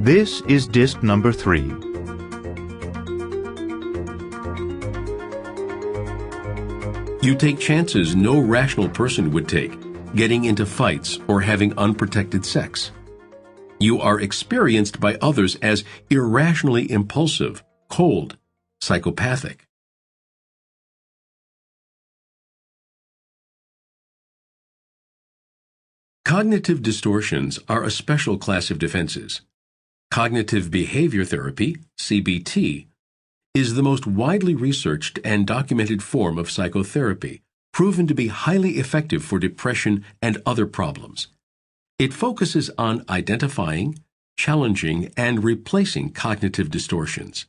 This is disc number 3. You take chances no rational person would take, getting into fights or having unprotected sex. You are experienced by others as irrationally impulsive, cold, psychopathic. Cognitive distortions are a special class of defenses. Cognitive behavior therapy, CBT, is the most widely researched and documented form of psychotherapy, proven to be highly effective for depression and other problems. It focuses on identifying, challenging, and replacing cognitive distortions.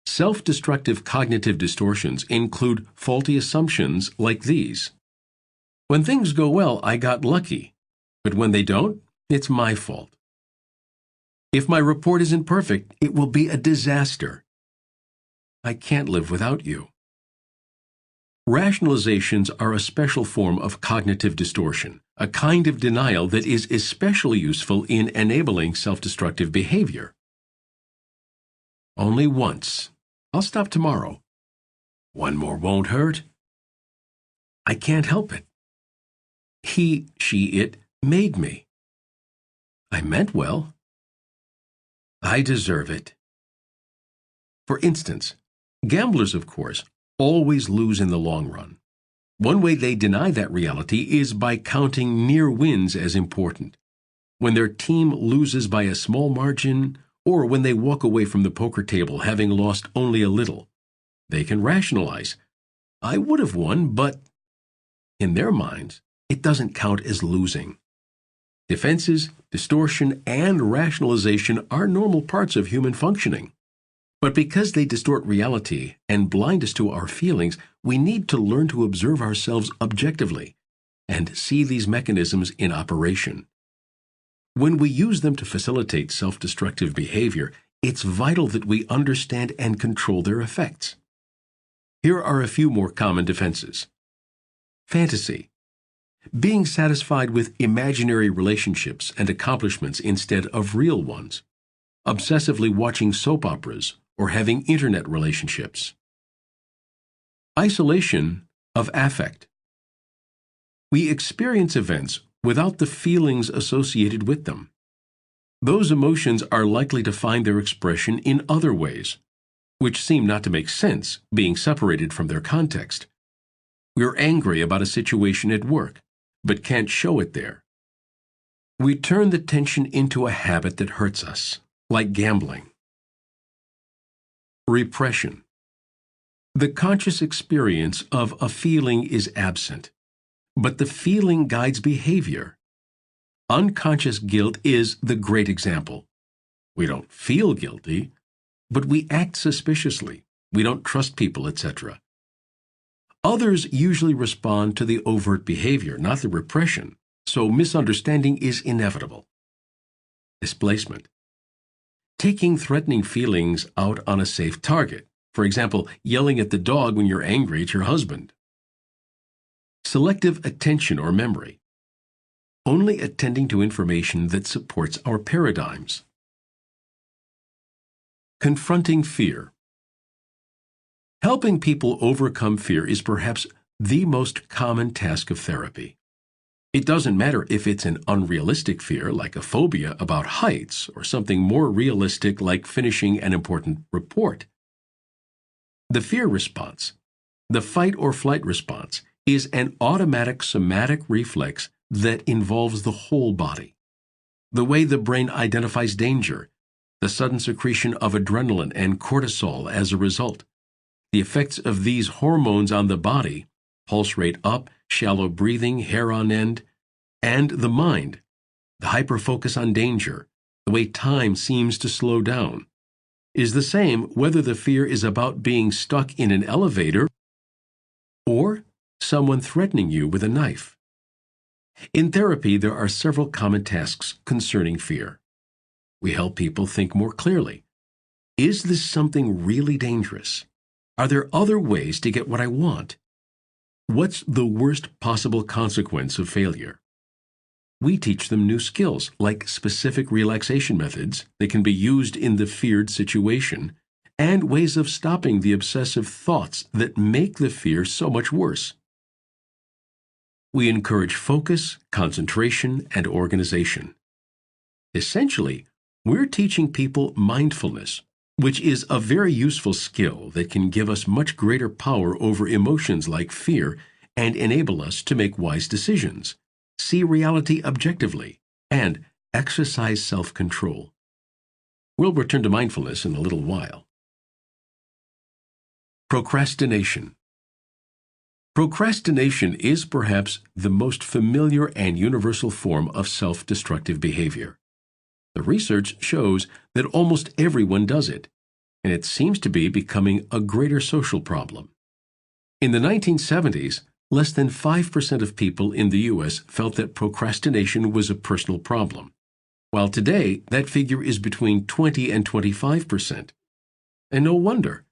Self-destructive cognitive distortions include faulty assumptions like these. When things go well, I got lucky, but when they don't, it's my fault. If my report isn't perfect, it will be a disaster. I can't live without you. Rationalizations are a special form of cognitive distortion, a kind of denial that is especially useful in enabling self-destructive behavior. Only once. I'll stop tomorrow. One more won't hurt. I can't help it. He, she, it made me. I meant well. I deserve it. For instance, gamblers, of course, always lose in the long run. One way they deny that reality is by counting near wins as important. When their team loses by a small margin, or when they walk away from the poker table having lost only a little, they can rationalize, I would have won, but in their minds, it doesn't count as losing. Defenses, distortion, and rationalization are normal parts of human functioning. But because they distort reality and blind us to our feelings, we need to learn to observe ourselves objectively and see these mechanisms in operation. When we use them to facilitate self-destructive behavior, it's vital that we understand and control their effects. Here are a few more common defenses. Fantasy. Being satisfied with imaginary relationships and accomplishments instead of real ones. Obsessively watching soap operas or having internet relationships. Isolation of affect. We experience events without the feelings associated with them. Those emotions are likely to find their expression in other ways, which seem not to make sense, being separated from their context. We're angry about a situation at work, but can't show it there. We turn the tension into a habit that hurts us, like gambling. Repression. The conscious experience of a feeling is absent, but the feeling guides behavior. Unconscious guilt is the great example. We don't feel guilty, but we act suspiciously. We don't trust people, etc. Others usually respond to the overt behavior, not the repression, so misunderstanding is inevitable. Displacement. Taking threatening feelings out on a safe target. For example, yelling at the dog when you're angry at your husband. Selective attention or memory. Only attending to information that supports our paradigms. Confronting fear. Helping people overcome fear is perhaps the most common task of therapy. It doesn't matter if it's an unrealistic fear like a phobia about heights or something more realistic like finishing an important report. The fear response, the fight or flight response, is an automatic somatic reflex that involves the whole body. The way the brain identifies danger, the sudden secretion of adrenaline and cortisol as a result, the effects of these hormones on the body, pulse rate up, shallow breathing, hair on end, and the mind, the hyperfocus on danger, the way time seems to slow down, is the same whether the fear is about being stuck in an elevator or someone threatening you with a knife. In therapy, there are several common tasks concerning fear. We help people think more clearly. Is this something really dangerous? Are there other ways to get what I want? What's the worst possible consequence of failure? We teach them new skills, like specific relaxation methods that can be used in the feared situation, and ways of stopping the obsessive thoughts that make the fear so much worse. We encourage focus, concentration, and organization. Essentially, we're teaching people mindfulness, which is a very useful skill that can give us much greater power over emotions like fear and enable us to make wise decisions, see reality objectively, and exercise self-control. We'll return to mindfulness in a little while. Procrastination. Procrastination is perhaps the most familiar and universal form of self-destructive behavior. The research shows that almost everyone does it, and it seems to be becoming a greater social problem. In the 1970s, less than 5% of people in the U.S. felt that procrastination was a personal problem, while today that figure is between 20 and 25%. And no wonder.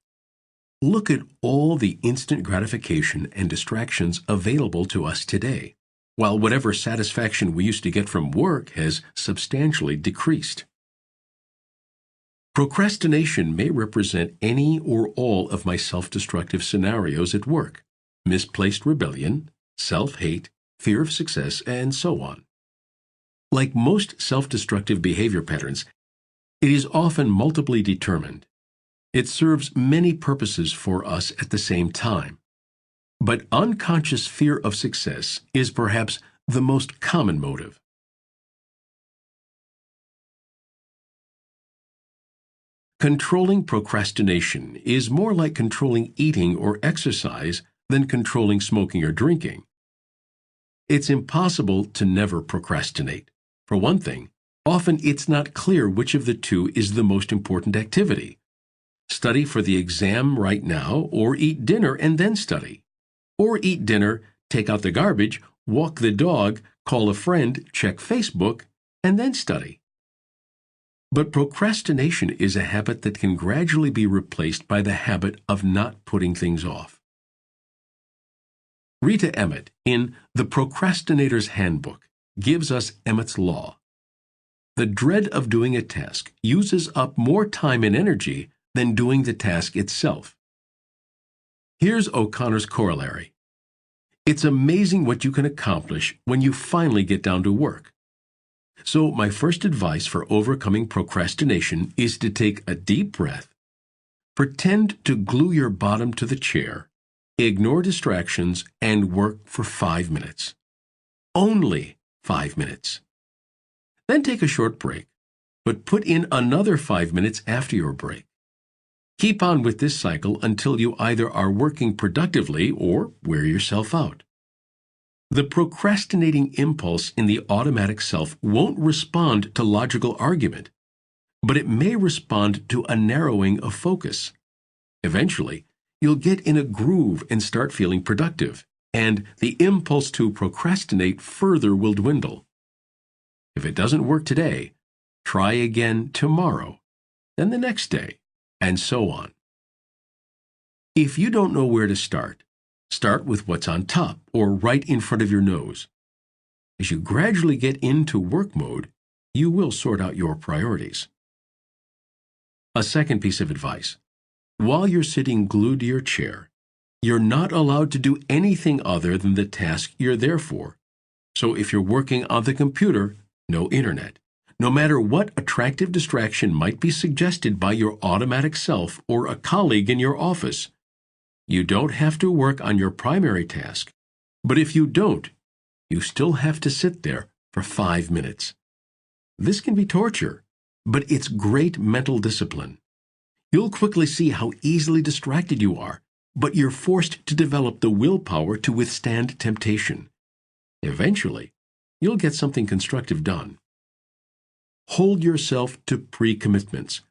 Look at all the instant gratification and distractions available to us today, while whatever satisfaction we used to get from work has substantially decreased. Procrastination may represent any or all of my self-destructive scenarios at work: misplaced rebellion, self-hate, fear of success, and so on. Like most self-destructive behavior patterns, it is often multiply determined. It serves many purposes for us at the same time. But unconscious fear of success is perhaps the most common motive. Controlling procrastination is more like controlling eating or exercise than controlling smoking or drinking. It's impossible to never procrastinate. For one thing, often it's not clear which of the two is the most important activity. Study for the exam right now, or eat dinner and then study. Or eat dinner, take out the garbage, walk the dog, call a friend, check Facebook, and then study. But procrastination is a habit that can gradually be replaced by the habit of not putting things off. Rita Emmett, in The Procrastinator's Handbook, gives us Emmett's Law. The dread of doing a task uses up more time and energy than doing the task itself. Here's O'Connor's corollary. It's amazing what you can accomplish when you finally get down to work. So my first advice for overcoming procrastination is to take a deep breath, pretend to glue your bottom to the chair, ignore distractions, and work for 5 minutes. Only 5 minutes. Then take a short break, but put in another 5 minutes after your break. Keep on with this cycle until you either are working productively or wear yourself out. The procrastinating impulse in the automatic self won't respond to logical argument, but it may respond to a narrowing of focus. Eventually, you'll get in a groove and start feeling productive, and the impulse to procrastinate further will dwindle. If it doesn't work today, try again tomorrow, then the next day, and so on. If you don't know where to start with what's on top or right in front of your nose. As you gradually get into work mode, you will sort out your priorities. A second piece of advice. While you're sitting glued to your chair, you're not allowed to do anything other than the task you're there for. So if you're working on the computer, no internet. No matter what attractive distraction might be suggested by your automatic self or a colleague in your office, you don't have to work on your primary task. But if you don't, you still have to sit there for 5 minutes. This can be torture, but it's great mental discipline. You'll quickly see how easily distracted you are, but you're forced to develop the willpower to withstand temptation. Eventually, you'll get something constructive done. Hold yourself to pre-commitments.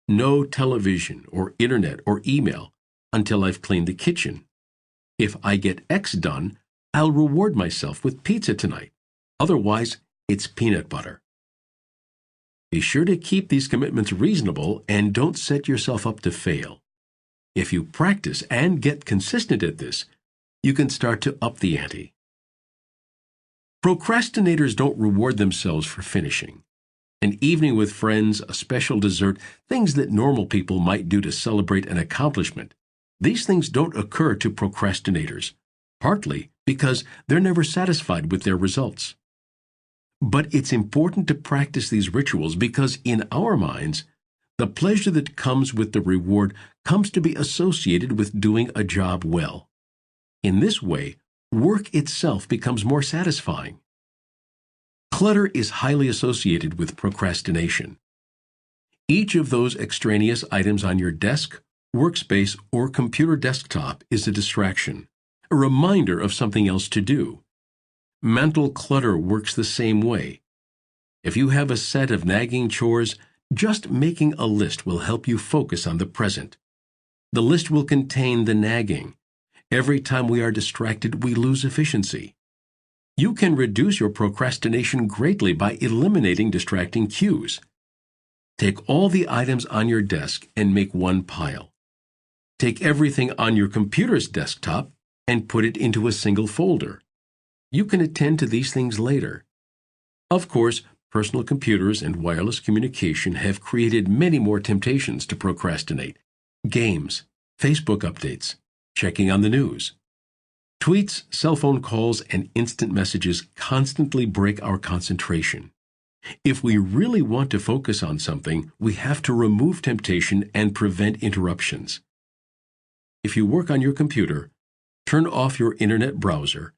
No television or internet or email until I've cleaned the kitchen. If I get X done, I'll reward myself with pizza tonight. Otherwise, it's peanut butter. Be sure to keep these commitments reasonable and don't set yourself up to fail. If you practice and get consistent at this, you can start to up the ante. Procrastinators don't reward themselves for finishing. An evening with friends, a special dessert, things that normal people might do to celebrate an accomplishment. These things don't occur to procrastinators, partly because they're never satisfied with their results. But it's important to practice these rituals because in our minds, the pleasure that comes with the reward comes to be associated with doing a job well. In this way, work itself becomes more satisfying. Clutter is highly associated with procrastination. Each of those extraneous items on your desk, workspace, or computer desktop is a distraction, a reminder of something else to do. Mental clutter works the same way. If you have a set of nagging chores, just making a list will help you focus on the present. The list will contain the nagging. Every time we are distracted, we lose efficiency. You can reduce your procrastination greatly by eliminating distracting cues. Take all the items on your desk and make one pile. Take everything on your computer's desktop and put it into a single folder. You can attend to these things later. Of course, personal computers and wireless communication have created many more temptations to procrastinate. Games, Facebook updates, checking on the news. Tweets, cell phone calls, and instant messages constantly break our concentration. If we really want to focus on something, we have to remove temptation and prevent interruptions. If you work on your computer, turn off your internet browser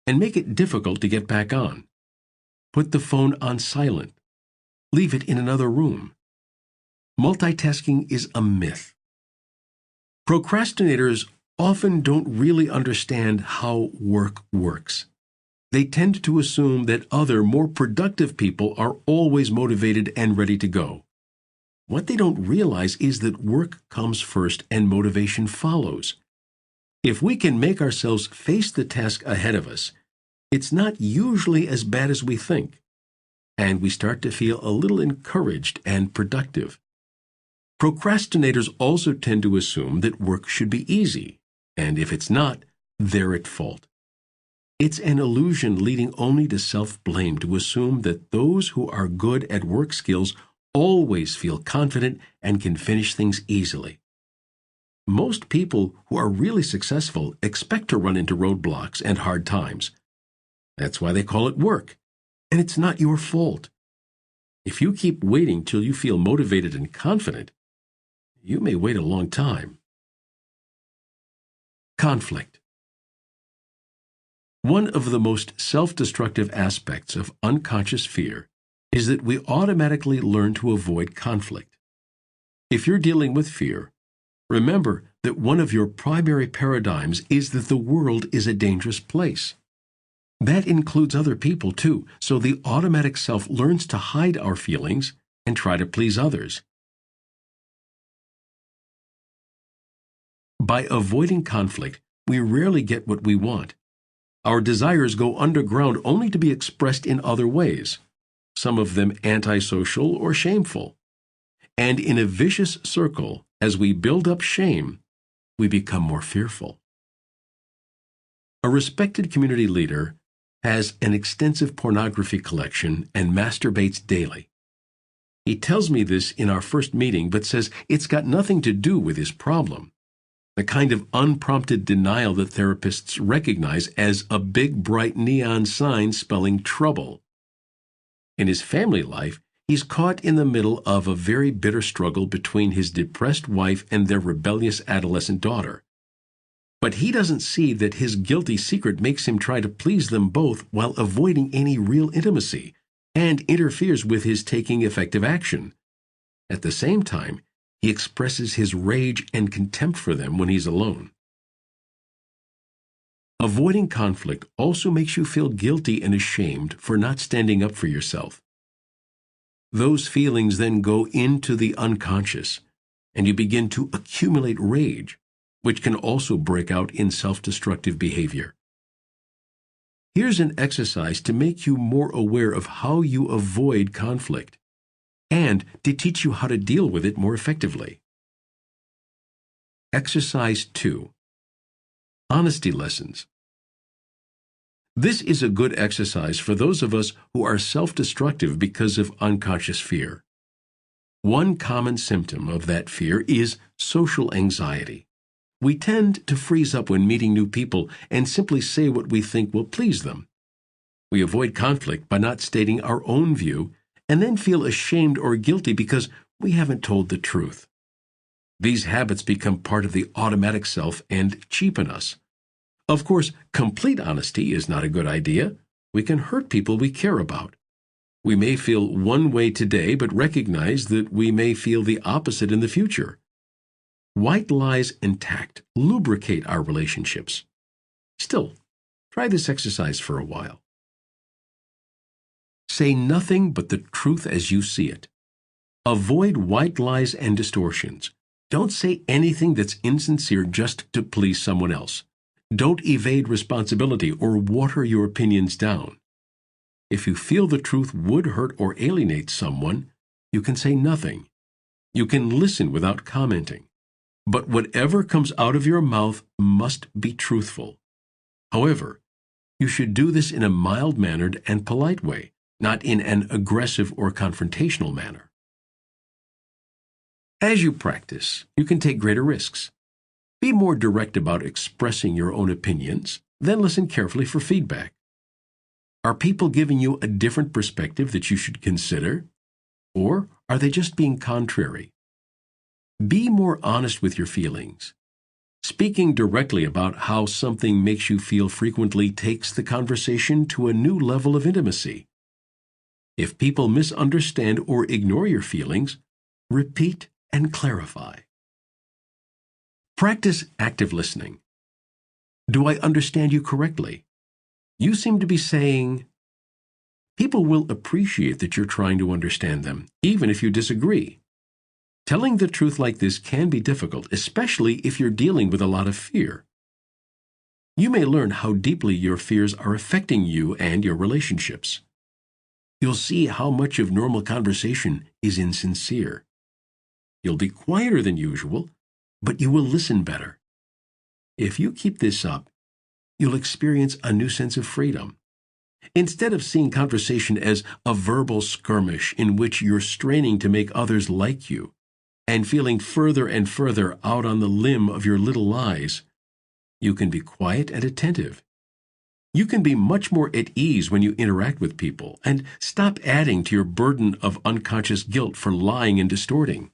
and make it difficult to get back on. Put the phone on silent. Leave it in another room. Multitasking is a myth. Procrastinators often don't really understand how work works. They tend to assume that other, more productive people are always motivated and ready to go. What they don't realize is that work comes first and motivation follows. If we can make ourselves face the task ahead of us, it's not usually as bad as we think, and we start to feel a little encouraged and productive. Procrastinators also tend to assume that work should be easy, and if it's not, they're at fault. It's an illusion leading only to self-blame to assume that those who are good at work skills always feel confident and can finish things easily. Most people who are really successful expect to run into roadblocks and hard times. That's why they call it work, and it's not your fault. If you keep waiting till you feel motivated and confident, you may wait a long time. Conflict. One of the most self-destructive aspects of unconscious fear is that we automatically learn to avoid conflict. If you're dealing with fear, remember that one of your primary paradigms is that the world is a dangerous place. That includes other people too, so the automatic self learns to hide our feelings and try to please others. By avoiding conflict, we rarely get what we want. Our desires go underground only to be expressed in other ways, some of them antisocial or shameful. And in a vicious circle, as we build up shame, we become more fearful. A respected community leader has an extensive pornography collection and masturbates daily. He tells me this in our first meeting, but says it's got nothing to do with his problem. The kind of unprompted denial that therapists recognize as a big bright neon sign spelling trouble. In his family life, he's caught in the middle of a very bitter struggle between his depressed wife and their rebellious adolescent daughter. But he doesn't see that his guilty secret makes him try to please them both while avoiding any real intimacy, and interferes with his taking effective action. At the same time, he expresses his rage and contempt for them when he's alone. Avoiding conflict also makes you feel guilty and ashamed for not standing up for yourself. Those feelings then go into the unconscious, and you begin to accumulate rage, which can also break out in self-destructive behavior. Here's an exercise to make you more aware of how you avoid conflict, and to teach you how to deal with it more effectively. Exercise 2. Honesty lessons. This is a good exercise for those of us who are self-destructive because of unconscious fear. One common symptom of that fear is social anxiety. We tend to freeze up when meeting new people and simply say what we think will please them. We avoid conflict by not stating our own view and then feel ashamed or guilty because we haven't told the truth. These habits become part of the automatic self and cheapen us. Of course, complete honesty is not a good idea. We can hurt people we care about. We may feel one way today, but recognize that we may feel the opposite in the future. White lies and tact lubricate our relationships. Still, try this exercise for a while. Say nothing but the truth as you see it. Avoid white lies and distortions. Don't say anything that's insincere just to please someone else. Don't evade responsibility or water your opinions down. If you feel the truth would hurt or alienate someone, you can say nothing. You can listen without commenting. But whatever comes out of your mouth must be truthful. However, you should do this in a mild-mannered and polite way, not in an aggressive or confrontational manner. As you practice, you can take greater risks. Be more direct about expressing your own opinions, then listen carefully for feedback. Are people giving you a different perspective that you should consider? Or are they just being contrary? Be more honest with your feelings. Speaking directly about how something makes you feel frequently takes the conversation to a new level of intimacy. If people misunderstand or ignore your feelings, repeat and clarify. Practice active listening. Do I understand you correctly? You seem to be saying, people will appreciate that you're trying to understand them, even if you disagree. Telling the truth like this can be difficult, especially if you're dealing with a lot of fear. You may learn how deeply your fears are affecting you and your relationships. You'll see how much of normal conversation is insincere. You'll be quieter than usual, but you will listen better. If you keep this up, you'll experience a new sense of freedom. Instead of seeing conversation as a verbal skirmish in which you're straining to make others like you, and feeling further and further out on the limb of your little lies, you can be quiet and attentive. You can be much more at ease when you interact with people, and stop adding to your burden of unconscious guilt for lying and distorting.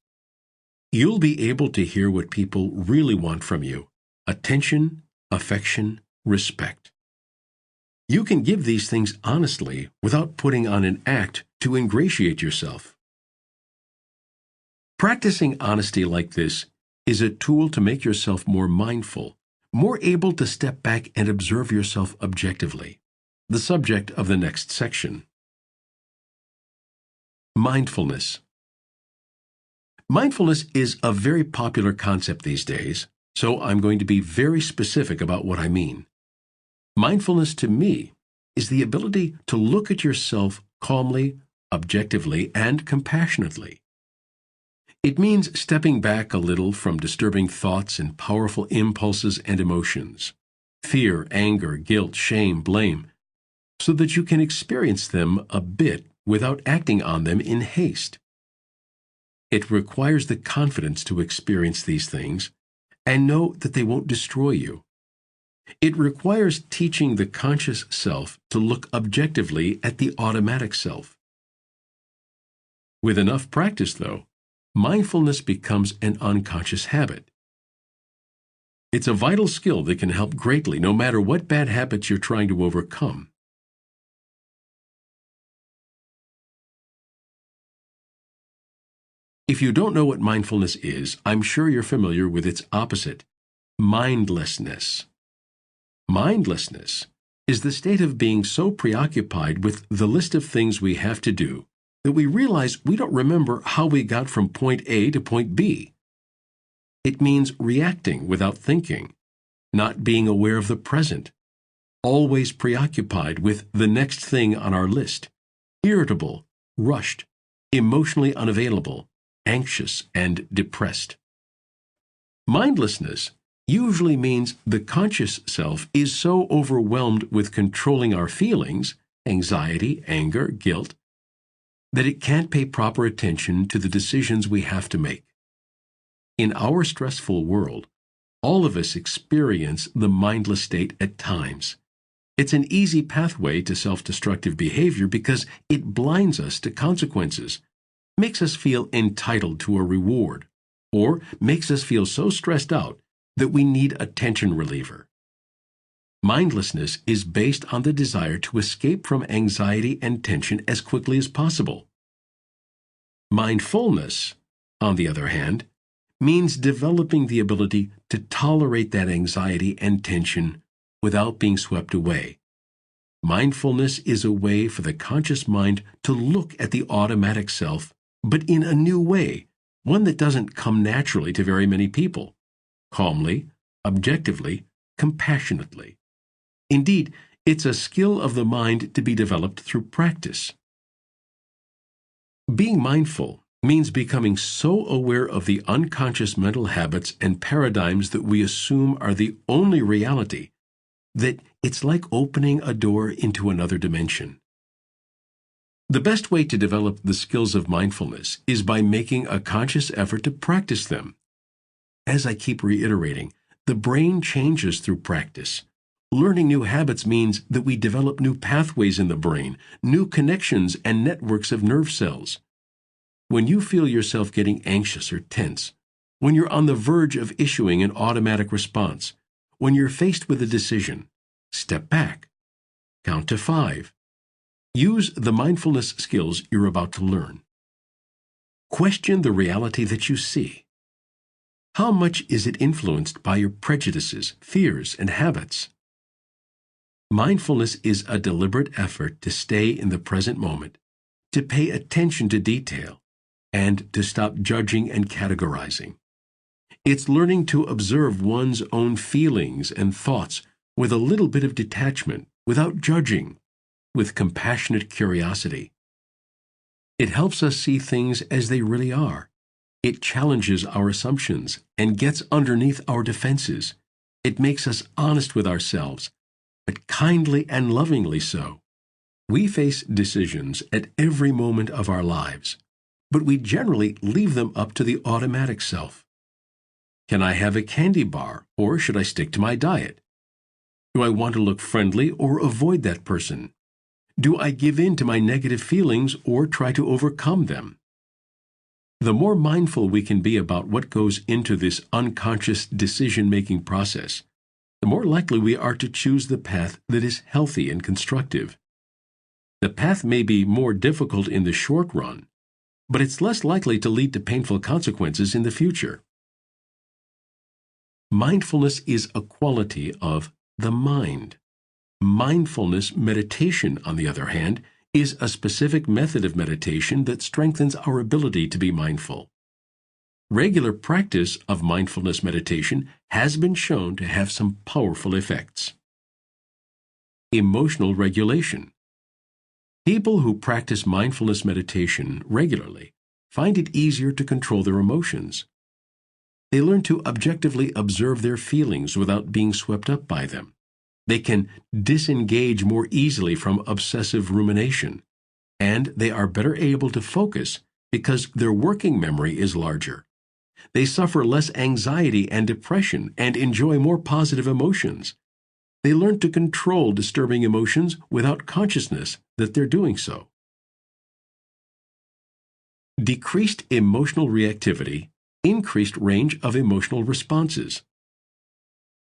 You'll be able to hear what people really want from you: attention, affection, respect. You can give these things honestly without putting on an act to ingratiate yourself. Practicing honesty like this is a tool to make yourself more mindful, more able to step back and observe yourself objectively. The subject of the next section. Mindfulness. Mindfulness is a very popular concept these days, so I'm going to be very specific about what I mean. Mindfulness to me is the ability to look at yourself calmly, objectively, and compassionately. It means stepping back a little from disturbing thoughts and powerful impulses and emotions, fear, anger, guilt, shame, blame, so that you can experience them a bit without acting on them in haste. It requires the confidence to experience these things and know that they won't destroy you. It requires teaching the conscious self to look objectively at the automatic self. With enough practice, though, mindfulness becomes an unconscious habit. It's a vital skill that can help greatly no matter what bad habits you're trying to overcome. If you don't know what mindfulness is, I'm sure you're familiar with its opposite, mindlessness. Mindlessness is the state of being so preoccupied with the list of things we have to do that we realize we don't remember how we got from point A to point B. It means reacting without thinking, not being aware of the present, always preoccupied with the next thing on our list, irritable, rushed, emotionally unavailable, anxious, and depressed. Mindlessness usually means the conscious self is so overwhelmed with controlling our feelings, anxiety, anger, guilt, that it can't pay proper attention to the decisions we have to make. In our stressful world, all of us experience the mindless state at times. It's an easy pathway to self-destructive behavior because it blinds us to consequences, makes us feel entitled to a reward, or makes us feel so stressed out that we need a tension reliever. Mindlessness is based on the desire to escape from anxiety and tension as quickly as possible. Mindfulness, on the other hand, means developing the ability to tolerate that anxiety and tension without being swept away. Mindfulness is a way for the conscious mind to look at the automatic self, but in a new way, one that doesn't come naturally to very many people. Calmly, objectively, compassionately. Indeed, it's a skill of the mind to be developed through practice. Being mindful means becoming so aware of the unconscious mental habits and paradigms that we assume are the only reality that it's like opening a door into another dimension. The best way to develop the skills of mindfulness is by making a conscious effort to practice them. As I keep reiterating, the brain changes through practice. Learning new habits means that we develop new pathways in the brain, new connections and networks of nerve cells. When you feel yourself getting anxious or tense, when you're on the verge of issuing an automatic response, when you're faced with a decision, step back. Count to 5. Use the mindfulness skills you're about to learn. Question the reality that you see. How much is it influenced by your prejudices, fears, and habits? Mindfulness is a deliberate effort to stay in the present moment, to pay attention to detail, and to stop judging and categorizing. It's learning to observe one's own feelings and thoughts with a little bit of detachment, without judging, with compassionate curiosity. It helps us see things as they really are. It challenges our assumptions and gets underneath our defenses. It makes us honest with ourselves, but kindly and lovingly so. We face decisions at every moment of our lives, but we generally leave them up to the automatic self. Can I have a candy bar, or should I stick to my diet? Do I want to look friendly or avoid that person? Do I give in to my negative feelings or try to overcome them? The more mindful we can be about what goes into this unconscious decision-making process, the more likely we are to choose the path that is healthy and constructive. The path may be more difficult in the short run, but it's less likely to lead to painful consequences in the future. Mindfulness is a quality of the mind. Mindfulness meditation, on the other hand, is a specific method of meditation that strengthens our ability to be mindful. Regular practice of mindfulness meditation has been shown to have some powerful effects. Emotional regulation. People who practice mindfulness meditation regularly find it easier to control their emotions. They learn to objectively observe their feelings without being swept up by them. They can disengage more easily from obsessive rumination, and they are better able to focus because their working memory is larger. They suffer less anxiety and depression and enjoy more positive emotions. They learn to control disturbing emotions without consciousness that they're doing so. Decreased emotional reactivity, increased range of emotional responses.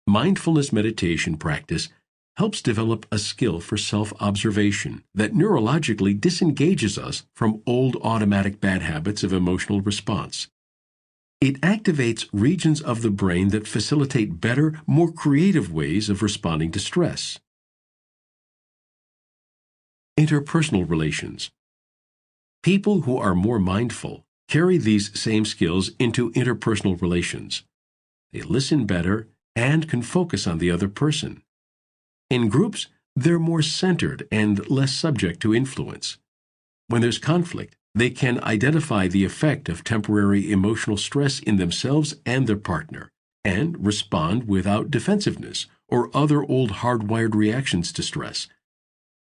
Mindfulness meditation practice helps develop a skill for self-observation that neurologically disengages us from old automatic bad habits of emotional response. It activates regions of the brain that facilitate better, more creative ways of responding to stress. Interpersonal relations. People who are more mindful carry these same skills into interpersonal relations. They listen better and can focus on the other person. In groups, they're more centered and less subject to influence. When there's conflict, they can identify the effect of temporary emotional stress in themselves and their partner, and respond without defensiveness or other old hardwired reactions to stress.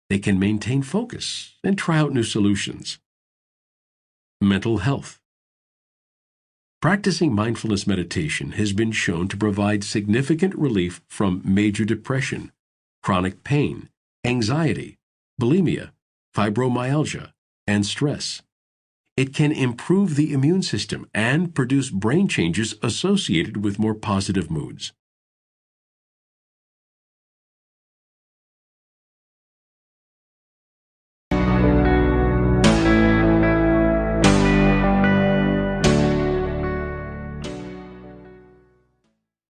They can maintain focus and try out new solutions. Mental health. Practicing mindfulness meditation has been shown to provide significant relief from major depression, chronic pain, anxiety, bulimia, fibromyalgia, and stress. It can improve the immune system and produce brain changes associated with more positive moods.